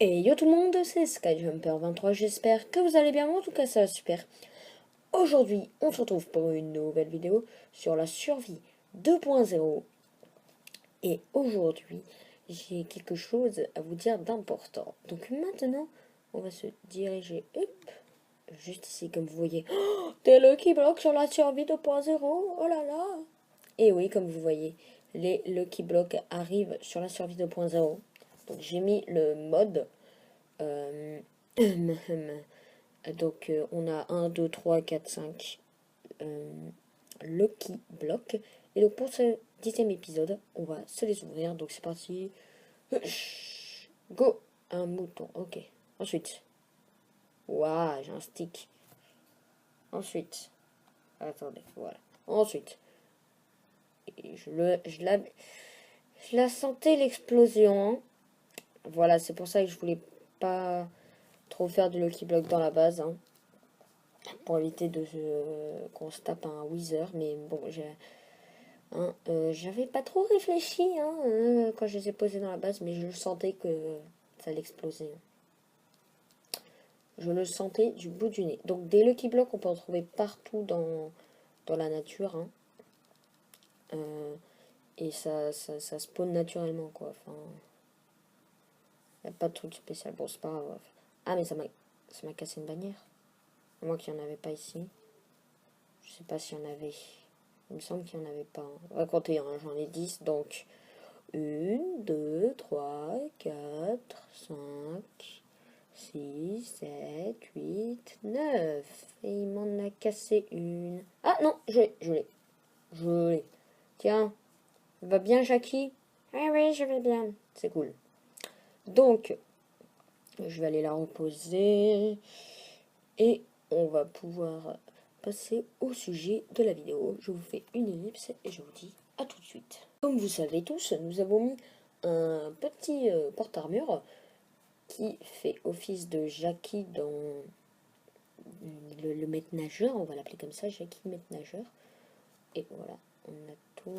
Et yo tout le monde, c'est SkyJumper23, j'espère que vous allez bien, en tout cas ça va super. Aujourd'hui, on se retrouve pour une nouvelle vidéo sur la survie 2.0. Et aujourd'hui, j'ai quelque chose à vous dire d'important. Donc maintenant, on va se diriger, hop, juste ici comme vous voyez. Oh, des Lucky Blocks sur la survie 2.0, oh là là. Et oui, comme vous voyez, les Lucky Blocks arrivent sur la survie 2.0. Donc j'ai mis le mode... donc on a 1, 2, 3, 4, 5 Lucky Block. Et donc pour ce 10e épisode, on va se les ouvrir. Donc c'est parti. Go. Un mouton, ok. Ensuite. Waouh, j'ai un stick. Ensuite. Attendez, voilà. Ensuite. Et je la sentais l'explosion. Hein. Voilà, c'est pour ça que je voulais pas trop faire de Lucky Block dans la base. Hein. Pour éviter de qu'on se tape un Wither, mais bon, j'avais pas trop réfléchi quand je les ai posés dans la base, mais je sentais que ça allait exploser. Je le sentais du bout du nez. Donc des Lucky Blocks, on peut en trouver partout dans la nature. Hein. Et ça spawn naturellement, quoi. Enfin, y a pas de truc spécial. Bon, c'est pas grave. Ah, mais ça m'a cassé une bannière. À moins qu'il n'y en avait pas ici. Je sais pas s'il y en avait. Il me semble qu'il n'y en avait pas. On va compter, hein. J'en ai 10, donc 1, 2, 3, 4, 5, 6, 7, 8, 9. Et il m'en a cassé une. Ah non, je l'ai. Tiens, va bien Jackie? Oui, oui, je vais bien. C'est cool. Donc, je vais aller la reposer. Et on va pouvoir passer au sujet de la vidéo. Je vous fais une ellipse et je vous dis à tout de suite. Comme vous savez tous, nous avons mis un petit porte-armure qui fait office de Jackie dans le maître nageur, on va l'appeler comme ça, Jackie le maître nageur. Et voilà, on a tout...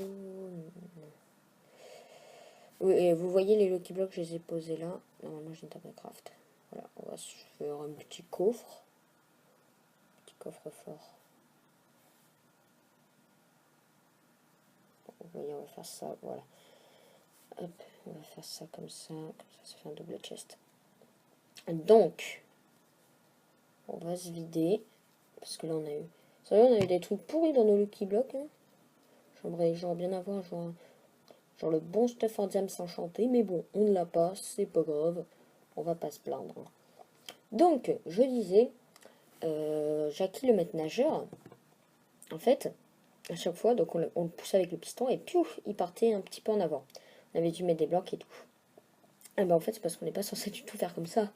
Oui, et vous voyez les Lucky Blocks, je les ai posés là. Normalement, j'ai une table de craft. Voilà, on va se faire un petit coffre. Petit coffre-fort. Vous voyez, on va faire ça, voilà. Hop, on va faire ça, comme ça fait un double chest. Donc, on va se vider, parce que là on a eu... Vous savez, on a eu des trucs pourris dans nos Lucky Blocks. Hein. J'aimerais bien avoir genre le bon stuff en diamant enchanté, mais bon, on ne l'a pas, c'est pas grave, on va pas se plaindre. Donc, je disais, Jackie le maître nageur, en fait, à chaque fois, donc on le poussait avec le piston et piouf, il partait un petit peu en avant. On avait dû mettre des blocs et tout. Et ben en fait, c'est parce qu'on n'est pas censé du tout faire comme ça.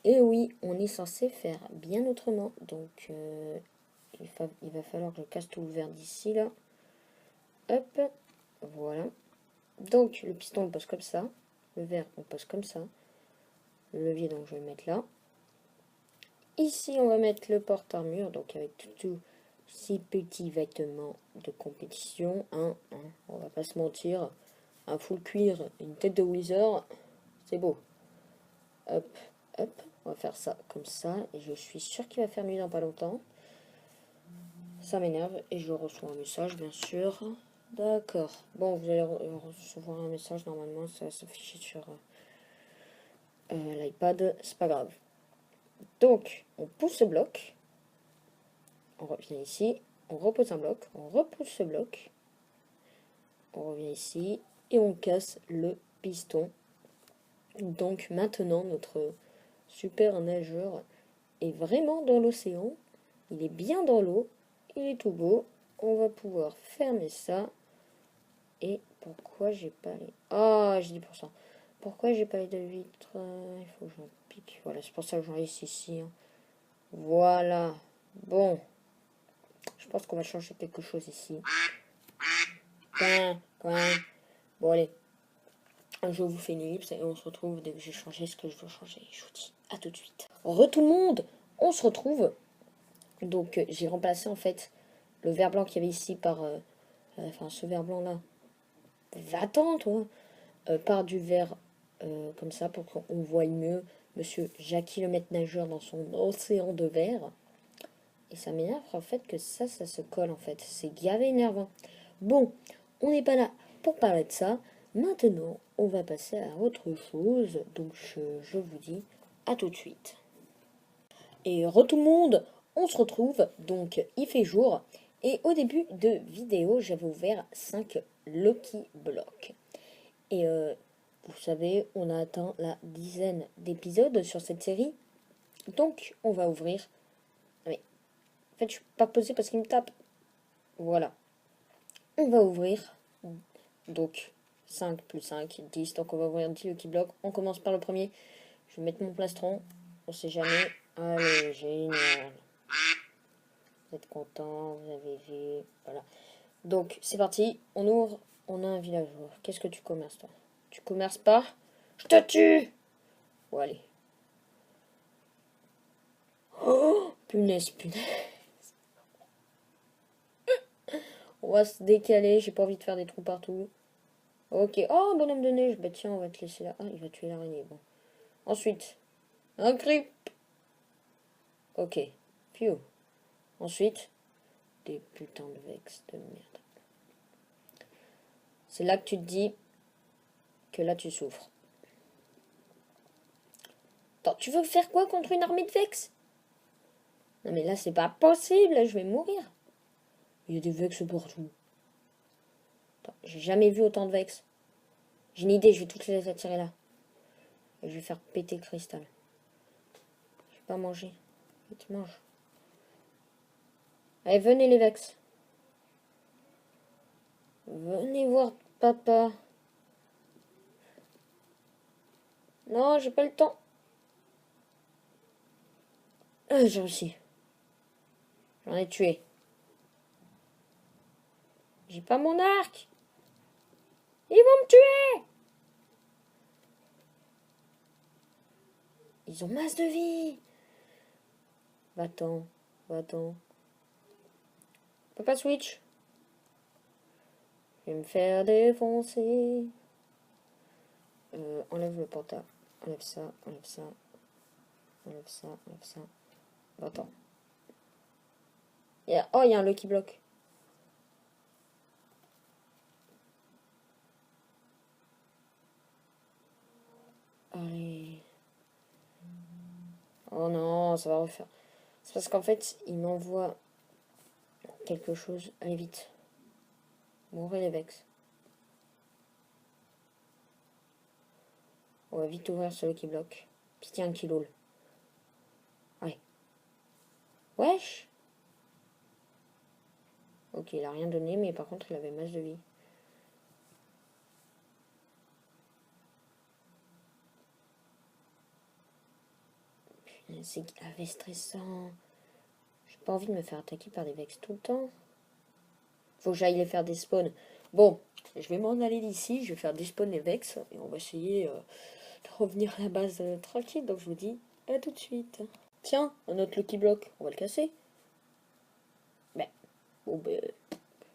Et oui, on est censé faire bien autrement. Donc, il va falloir que je casse tout le verre d'ici, là. Hop, voilà. Donc, le piston, on le pose comme ça. Le verre, on pose comme ça. Le levier, donc, je vais le mettre là. Ici, on va mettre le porte-armure, donc avec tous ces petits vêtements de compétition. On va pas se mentir. Un full cuir, une tête de Wither, c'est beau. Hop, hop, on va faire ça comme ça. Et je suis sûr qu'il va faire nuit dans pas longtemps. Ça m'énerve et je reçois un message, bien sûr. D'accord. Bon, vous allez recevoir un message. Normalement, ça va s'afficher sur l'iPad. C'est pas grave. Donc, on pousse ce bloc. On revient ici. On repose un bloc. On repousse ce bloc. On revient ici. Et on casse le piston. Donc, maintenant, notre super nageur est vraiment dans l'océan. Il est bien dans l'eau. Il est tout beau. On va pouvoir fermer ça. Et pourquoi j'ai pas les... Ah, j'ai 10%. Pourquoi j'ai pas les deux vitres? Il faut que j'en pique. Voilà, c'est pour ça que j'en laisse ici. Hein. Voilà. Bon. Je pense qu'on va changer quelque chose ici. Bon, allez. Je vous fais une ellipse et on se retrouve dès que j'ai changé ce que je veux changer. Je vous dis à tout de suite. Tout le monde, on se retrouve. Donc, j'ai remplacé en fait le verre blanc qu'il y avait ici par... enfin, ce verre blanc là. Va-t'en, toi. Par du verre comme ça, pour qu'on voie mieux Monsieur Jackie le maître nageur dans son océan de verre. Et ça m'énerve en fait que ça se colle en fait. C'est gavé énervant. Bon, on n'est pas là pour parler de ça. Maintenant, on va passer à autre chose. Donc je vous dis à tout de suite. Et tout le monde, on se retrouve. Donc il fait jour. Et au début de vidéo, j'avais ouvert 5 Lucky Blocks. Et vous savez, on a atteint la dizaine d'épisodes sur cette série. Donc on va ouvrir. Mais en fait, je suis pas posé parce qu'il me tape. Voilà. On va ouvrir. Donc 5 plus 5, 10. Donc on va ouvrir 10 Lucky Blocks. On commence par le premier. Je vais mettre mon plastron. On sait jamais. Allez, génial. Vous êtes content, vous avez vu. Voilà. Donc c'est parti. On ouvre. On a un villageois. Qu'est-ce que tu commerces toi? Tu commerces pas? Je te tue! Bon allez. Oh, punaise, punaise. On va se décaler. J'ai pas envie de faire des trous partout. Ok. Oh, bonhomme de neige. Bah tiens, on va te laisser là. Ah, il va tuer l'araignée. Bon. Ensuite, un creep. Ok. Phew. Ensuite, des putains de vex de merde. C'est là que tu te dis que là tu souffres. Attends, tu veux faire quoi contre une armée de vex? Non mais là c'est pas possible, là, je vais mourir. Il y a des vex partout. J'ai jamais vu autant de vex. J'ai une idée, je vais toutes les attirer là. Et je vais faire péter le cristal. Je vais pas manger. Tu manges. Allez, venez les vex. Venez voir papa. Non, j'ai pas le temps. Ah, j'ai réussi. J'en ai tué. J'ai pas mon arc. Ils vont me tuer. Ils ont masse de vie. Va-t'en. Va-t'en. Papa switch. Je vais me faire défoncer. Enlève le panta. Enlève ça, enlève ça. Enlève ça, enlève ça. Va-t'en. Oh, il y a un Lucky Block. Allez. Oh non, ça va refaire. C'est parce qu'en fait, il m'envoie quelque chose. Allez, vite. Mourrez les vex. On va vite ouvrir ce Lucky Block. Pitié, un kilo. Allez. Wesh. Ok, il a rien donné, mais par contre, il avait masse de vie. C'est grave stressant. J'ai pas envie de me faire attaquer par des vex tout le temps. Faut que j'aille les faire des spawns. Bon, je vais m'en aller d'ici. Je vais faire des spawns les vex. Et on va essayer de revenir à la base tranquille. Donc je vous dis à tout de suite. Tiens, un autre Lucky Block. On va le casser. Ben, bon, ben,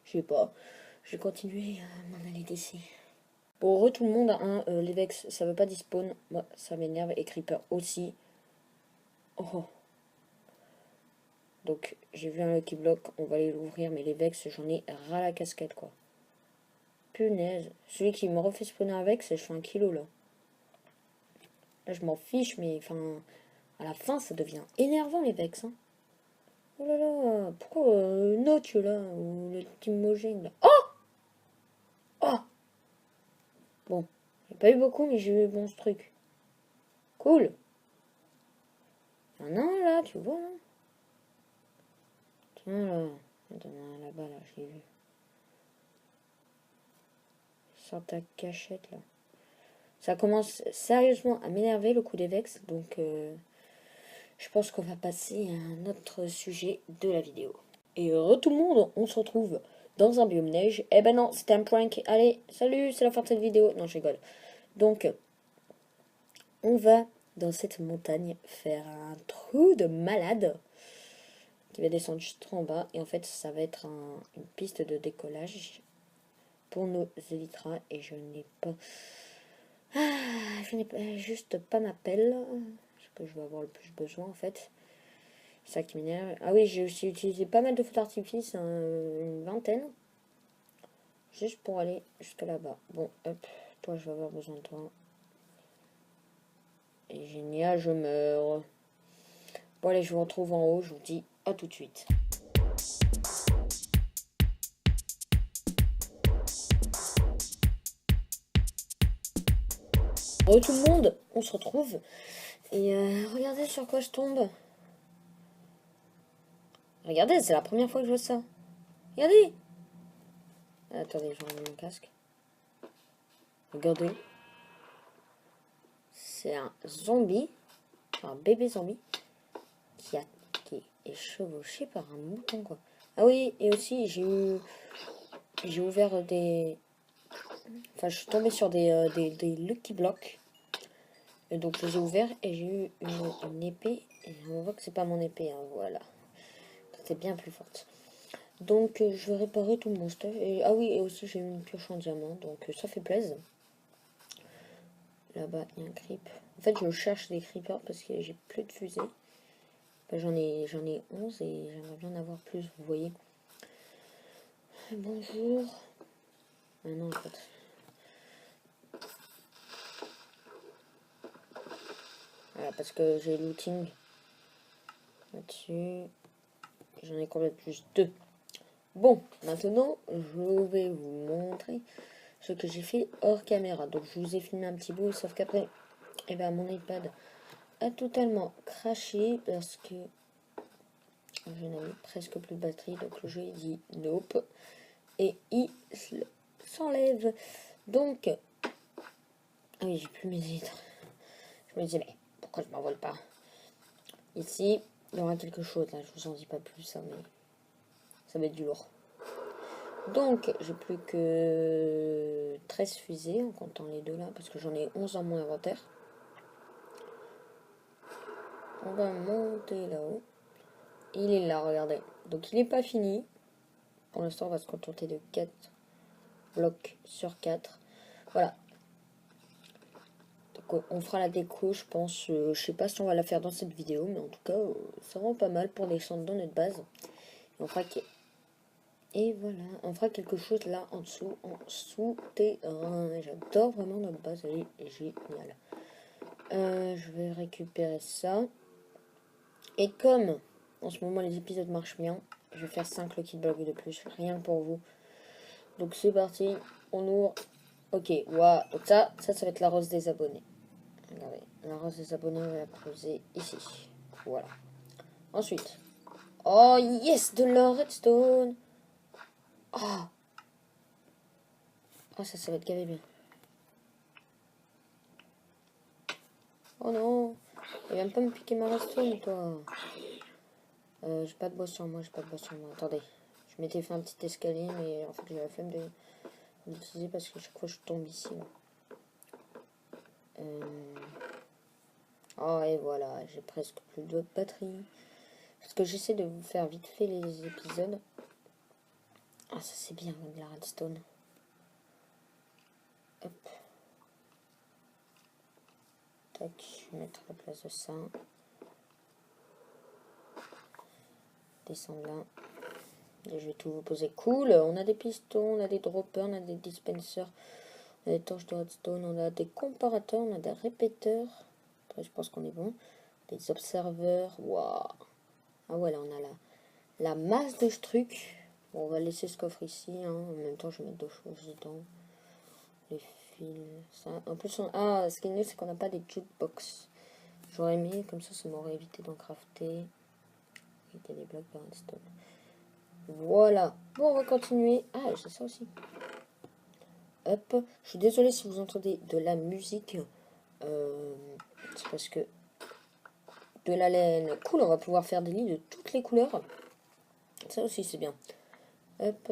je sais pas. Je vais continuer à m'en aller d'ici. Bon, tout le monde, hein, les vex, ça veut pas despawn. Moi, ça m'énerve. Et Creeper aussi. Oh. Donc, j'ai vu un Lucky Block, on va aller l'ouvrir, mais les vex, j'en ai ras la casquette, quoi. Punaise. Celui qui me refait spawner un vex, je fais un kilo, là. Là, je m'en fiche, mais enfin, à la fin, ça devient énervant, les vex, hein. Oh là là, pourquoi Notch, là, ou le Timogène, là. Oh! Oh! Bon, j'ai pas eu beaucoup, mais j'ai eu bon ce truc. Cool. Non, là, tu vois, là. Tiens, là. Attends, là-bas, là, j'ai vu. Sans ta cachette, là. Ça commence sérieusement à m'énerver, le coup des vex. Donc, je pense qu'on va passer à un autre sujet de la vidéo. Et tout le monde, on se retrouve dans un biome neige. Eh ben non, c'était un prank. Allez, salut, c'est la fin de cette vidéo. Non, je rigole. Donc, on va dans cette montagne faire un trou de malade qui va descendre juste en bas. Et en fait, ça va être une piste de décollage pour nos élytras. Et je n'ai pas... Ah, je n'ai juste pas ma pelle, ce que je vais avoir le plus besoin en fait. C'est ça qui m'énerve. Ah oui, j'ai aussi utilisé pas mal de feux d'artifice, hein, une vingtaine. Juste pour aller jusqu'à là-bas. Bon, hop, toi je vais avoir besoin de toi. Et génial, je meurs. Bon allez, je vous retrouve en haut, je vous dis à tout de suite. Bon tout le monde, on se retrouve. Et regardez sur quoi je tombe. Regardez, c'est la première fois que je vois ça. Regardez. Attendez, je remets mon casque. Regardez. C'est un zombie, un bébé zombie, qui est chevauché par un mouton, quoi. Ah oui, et aussi, j'ai ouvert des... Enfin, je suis tombée sur des Lucky Blocks. Et donc, je les ai ouverts et j'ai eu une épée. Et on voit que c'est pas mon épée, hein, voilà. C'était bien plus forte. Donc, je vais réparer tout mon stuff. Et, ah oui, et aussi, j'ai eu une pioche en diamant, donc ça fait plaisir. Là-bas, il y a un creep. En fait, je cherche des creepers parce que j'ai plus de fusées. Enfin, j'en ai 11 et j'aimerais bien en avoir plus, vous voyez. Bonjour. Ah non, en fait. Voilà, parce que j'ai looting là-dessus. J'en ai complètement plus 2. Bon, maintenant, je vais vous montrer ce que j'ai fait hors caméra. Donc, je vous ai filmé un petit bout, sauf qu'après, eh ben, mon iPad a totalement craché parce que je n'avais presque plus de batterie. Donc, le jeu il dit nope. Et il s'enlève. Donc, ah oui, j'ai plus mes litres. Je me disais, mais pourquoi je m'envole pas? Ici, il y aura quelque chose, là, je vous en dis pas plus, hein, mais ça va être du lourd. Donc, j'ai plus que 13 fusées, en comptant les deux là, parce que j'en ai 11 dans mon inventaire. On va monter là-haut. Il est là, regardez. Donc, il n'est pas fini. Pour l'instant, on va se contenter de 4 blocs sur 4. Voilà. Donc, on fera la déco, je pense. Je sais pas si on va la faire dans cette vidéo, mais en tout cas, ça rend pas mal pour descendre dans notre base. Et on fera Et voilà, on fera quelque chose là en souterrain. J'adore vraiment notre base, elle est géniale. Je vais récupérer ça. Et comme en ce moment les épisodes marchent bien, je vais faire 5 Lucky Blocks de plus, rien que pour vous. Donc c'est parti, on ouvre. Ok, waouh, donc ça va être la rose des abonnés. Regardez, la rose des abonnés, on va la poser ici. Voilà. Ensuite, oh yes, de la redstone. Oh, oh ça va être gavé bien. Oh non, il va même pas me piquer ma redstone, toi. J'ai pas de bois sur moi, Attendez, je m'étais fait un petit escalier, mais en fait j'ai la flemme de l'utiliser parce que chaque fois je tombe ici. Oh et voilà, j'ai presque plus de batterie. Parce que j'essaie de vous faire vite fait les épisodes. Ah ça c'est bien, de la redstone. Hop. Tac, je vais mettre à la place de ça. Descendre là. Et je vais tout vous poser. Cool, on a des pistons, on a des droppers, on a des dispensers, on a des torches de redstone, on a des comparateurs, on a des répéteurs. Après, je pense qu'on est bon. Des observeurs. Waouh. Ah ouais, là, on a la masse de trucs. Bon, on va laisser ce coffre ici. Hein. En même temps, je vais mettre d'autres choses dedans. Les fils. Ça. En plus, ah, ce qui est mieux, c'est qu'on n'a pas des jukebox. J'aurais mis, comme ça m'aurait évité d'en crafter. Éviter les blocs de redstone. Voilà. Bon, on va continuer. Ah, j'ai ça aussi. Hop. Je suis désolée si vous entendez de la musique. C'est parce que de la laine. Cool, on va pouvoir faire des lits de toutes les couleurs. Ça aussi, c'est bien. Hop.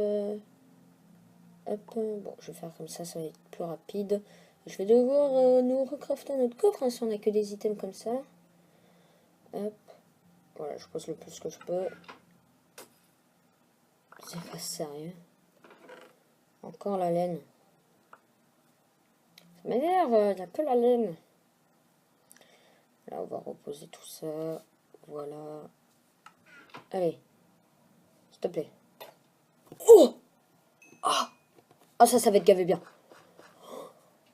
Hop. Bon, je vais faire comme ça va être plus rapide. Je vais devoir nous recrafter notre coffre hein, si on n'a que des items comme ça. Hop. Voilà, je pose le plus que je peux. C'est pas sérieux. Encore la laine. Ça m'énerve, il n'y a que la laine. Là, on va reposer tout ça. Voilà. Allez. S'il te plaît. Oh! Ah! Ah, ça va être gavé bien.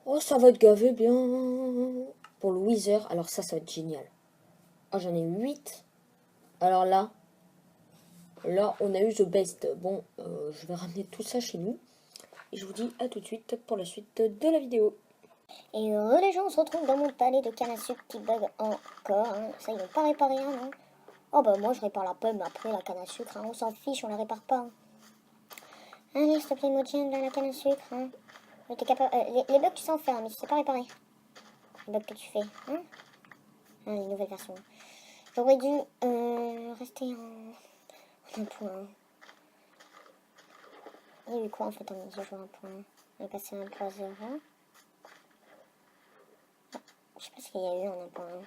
Oh, ça va être gavé bien. Pour le Wither, alors ça va être génial. Ah, j'en ai 8. Alors là, on a eu the best. Bon, je vais ramener tout ça chez nous. Et je vous dis à tout de suite pour la suite de la vidéo. Et les gens, on se retrouve dans mon palais de canne à sucre qui bug encore. Hein. Ça, ils n'ont pas réparé, hein, non? Oh bah moi, je répare la pomme après, la canne à sucre. Hein. On s'en fiche, on la répare pas. Hein. Allez, s'il te plaît, Mojang, là, la canne à sucre. Hein. Les bugs, tu sais en faire, mais tu sais pas réparer. Les bugs que tu fais. Hein. Ah, les nouvelles versions. J'aurais dû rester en un point. Il y a eu quoi en fait en mise au jour un point? On est passé à 1.0. Ah, je sais pas ce qu'il y a eu en 1.1.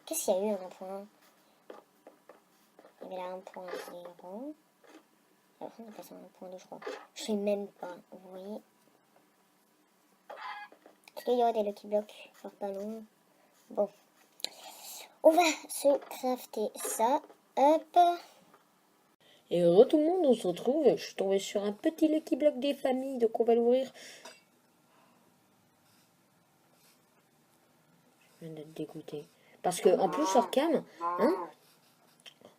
Qu'est-ce qu'il y a eu en 1.1? Il y avait là 1.0. Alors on est passé à 1.2 je crois. Je sais même pas, vous voyez. Est-ce qu'il y aurait des Lucky Blocks? Genre pas long. Bon. On va se crafter ça. Hop. Et heureux tout le monde, on se retrouve. Je suis tombée sur un petit Lucky Block des familles, donc on va l'ouvrir. Je viens d'être dégoûtée. Parce que en plus, hors cam, hein,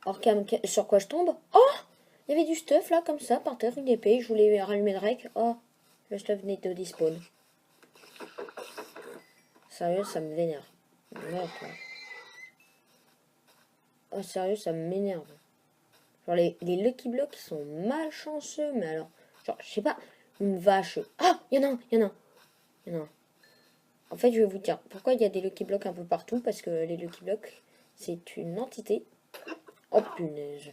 hors cam, sur quoi je tombe? Oh! Il y avait du stuff là, comme ça, par terre, une épée. Je voulais rallumer le rec. Oh! Le stuff venait de despawn. Sérieux, ça me vénère. Merde, quoi. Oh, sérieux, ça m'énerve. Genre, les Lucky Blocks, ils sont malchanceux, mais alors... Genre, je sais pas, une vache... Ah! Il y en a un, il y en a un. Il y en a un. En fait, je vais vous dire pourquoi il y a des Lucky Blocks un peu partout. Parce que les Lucky Blocks, c'est une entité. Oh, punaise.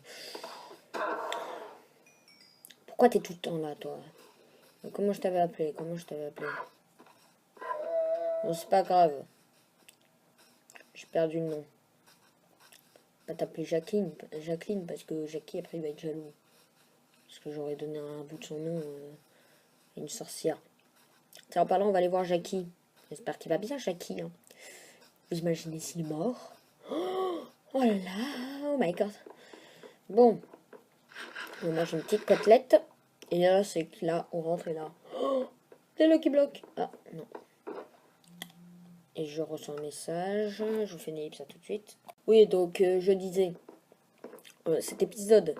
Pourquoi t'es tout le temps là, toi? Comment je t'avais appelé? Comment je t'avais appelé? Bon, c'est pas grave. J'ai perdu le nom. Pas t'appeler Jacqueline, parce que Jackie après il va être jaloux. Parce que j'aurais donné un bout de son nom à une sorcière. Tiens, en parlant, on va aller voir Jackie. J'espère qu'il va bien, Jackie. Hein. Vous imaginez s'il est mort? Oh là là, oh my god. Bon, on mange une petite côtelette. Et là, c'est que là, on rentre et là. Oh, les Lucky Block. Ah, non. Et je reçois un message. Je vous fais une ellipse tout de suite. Oui, donc, je disais, cet épisode,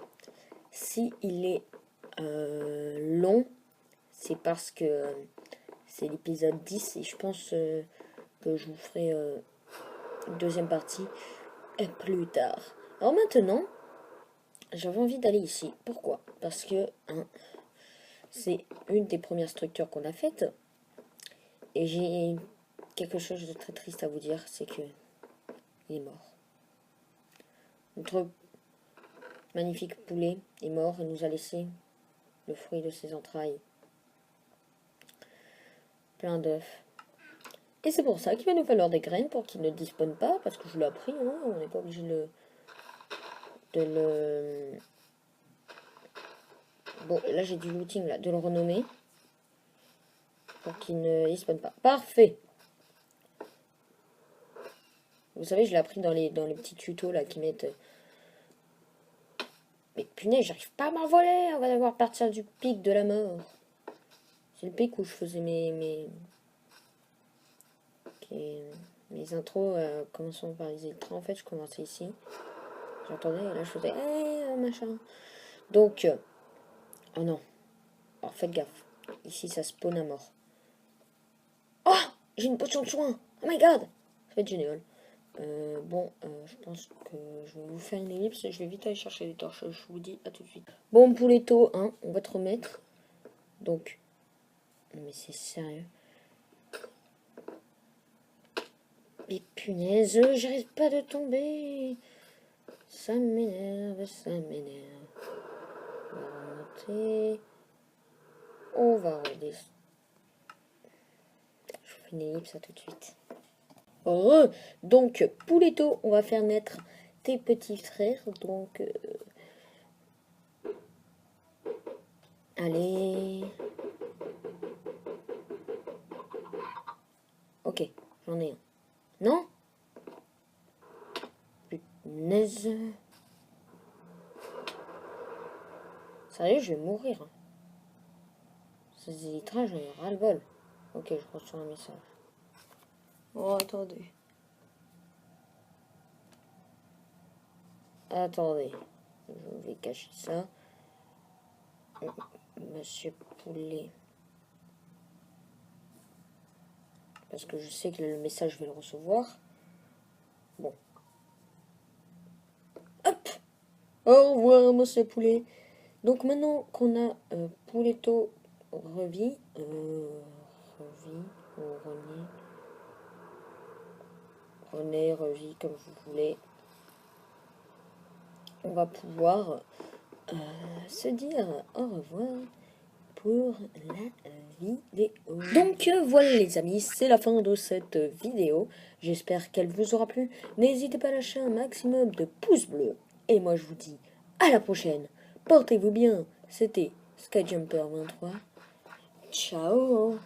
si il est long, c'est parce que c'est l'épisode 10 et je pense que je vous ferai une deuxième partie plus tard. Alors maintenant, j'avais envie d'aller ici. Pourquoi? Parce que hein, c'est une des premières structures qu'on a faites. Et j'ai quelque chose de très triste à vous dire, c'est que il est mort. Notre magnifique poulet est mort et nous a laissé le fruit de ses entrailles. Plein d'œufs. Et c'est pour ça qu'il va nous falloir des graines pour qu'il ne dispone pas, parce que je l'ai appris, hein, on n'est pas obligé de le... Bon, là j'ai du looting, là, de le renommer, pour qu'il ne dispone pas. Parfait. Vous savez, je l'ai appris dans les petits tutos, là, qui mettent... Mais punaise, j'arrive pas à m'envoler, on va devoir partir du pic de la mort. C'est le pic où je faisais mes intros, commençons par les électrons. En fait, je commençais ici. J'entendais, et là, je faisais, hey, machin. Donc, oh non. Alors, faites gaffe. Ici, ça spawn à mort. Oh, j'ai une potion de soin. Oh my god. Ça va être génial. Bon, je pense que je vais vous faire une ellipse. Je vais vite aller chercher les torches. Je vous dis à tout de suite. Bon, pouletto, hein, on va te remettre. Donc, mais c'est sérieux. Mais punaise, j'arrive pas de tomber. Ça m'énerve, ça m'énerve. On va remonter. On va redescendre. Je vous fais une ellipse à tout de suite. Donc, pouletto, on va faire naître tes petits frères. Donc, allez. Ok, j'en ai un. Non? Naise. Sérieux, je vais mourir. Ces étranges, j'en ai ras le bol. Ok, je reçois un message. Oh, attendez. Attendez. Je vais cacher ça. Monsieur Poulet. Parce que je sais que le message, je vais le recevoir. Bon. Hop! Au revoir, Monsieur Poulet. Donc maintenant qu'on a Pouletto revit, René, revit, comme vous voulez, on va pouvoir se dire au revoir pour la vidéo. Donc voilà les amis, c'est la fin de cette vidéo. J'espère qu'elle vous aura plu. N'hésitez pas à lâcher un maximum de pouces bleus. Et moi je vous dis à la prochaine. Portez-vous bien. C'était SkyJumper23. Ciao.